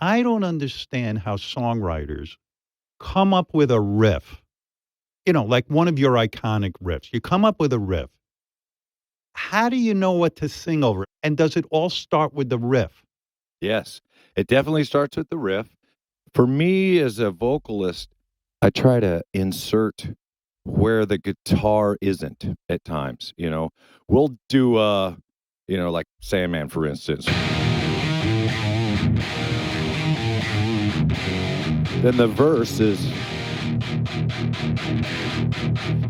I don't understand how songwriters come up with a riff, like one of your iconic riffs. You come up with a riff. How do you know what to sing over? And does it all start with the riff? Yes, it definitely starts with the riff. For me as a vocalist, I try to insert where the guitar isn't at times, We'll do like Sandman, for instance. Then the verse is,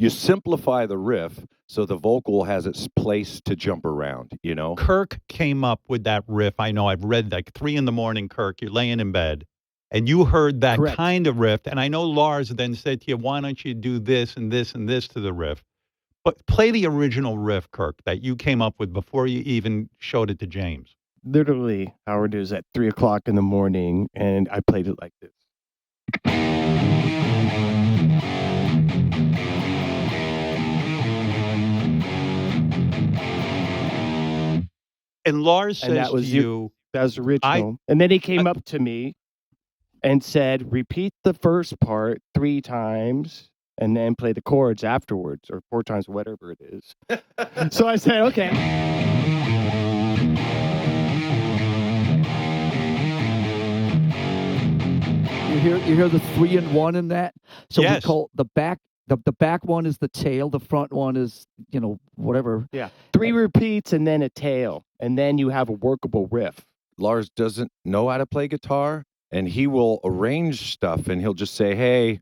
you simplify the riff so the vocal has its place to jump around, Kirk came up with that riff. I know I've read like 3 a.m, Kirk, you're laying in bed and you heard that Correct. kind of riff. And I know Lars then said to you, why don't you do this and this and this to the riff? But play the original riff, Kirk, that you came up with before you even showed it to James. Literally, Howard, it was at 3:00 in the morning, and I played it like this. And Lars says that was to you, that was original. And then he came up to me and said, repeat the first part 3 times and then play the chords afterwards, or 4 times, whatever it is. So I said, okay. You hear the 3 and 1 in that? So yes. We call the back. The back one is the tail. The front one is, whatever. Yeah. 3 repeats and then a tail. And then you have a workable riff. Lars doesn't know how to play guitar, and he will arrange stuff, and he'll just say, hey,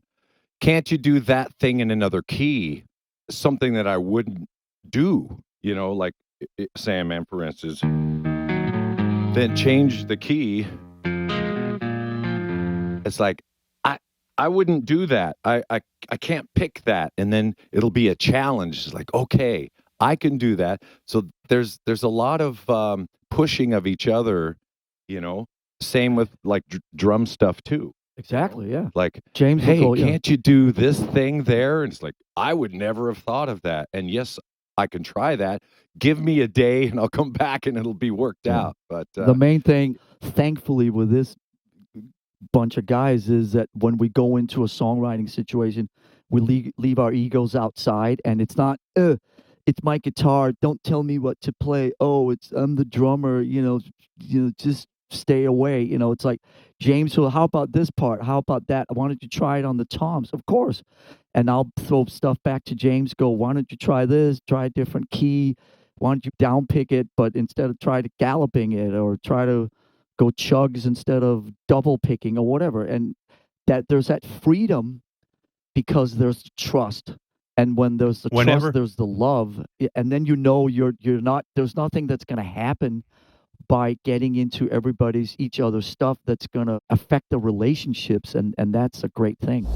can't you do that thing in another key? Something that I wouldn't do, like Sandman, for instance. Then change the key. It's like, I wouldn't do that. I can't pick that. And then it'll be a challenge. It's like, okay, I can do that. So there's a lot of pushing of each other, same with like drum stuff too. Exactly, yeah. Like, James, hey, can't you do this thing there? And it's like, I would never have thought of that. And yes, I can try that. Give me a day and I'll come back and it'll be worked out. But the main thing, thankfully, with this bunch of guys is that when we go into a songwriting situation, we leave our egos outside, and it's not it's my guitar, don't tell me what to play, I'm the drummer, just stay away. It's like, James, so how about this part, how about that, why don't you try it on the toms? Of course. And I'll throw stuff back to James, go, why don't you try this, try a different key, why don't you down pick it, but instead of try to galloping it, or try to go chugs instead of double picking or whatever. And that there's that freedom because there's trust. And when there's the trust, there's the love. And then you're not, there's nothing that's going to happen by getting into each other's stuff that's going to affect the relationships. And that's a great thing.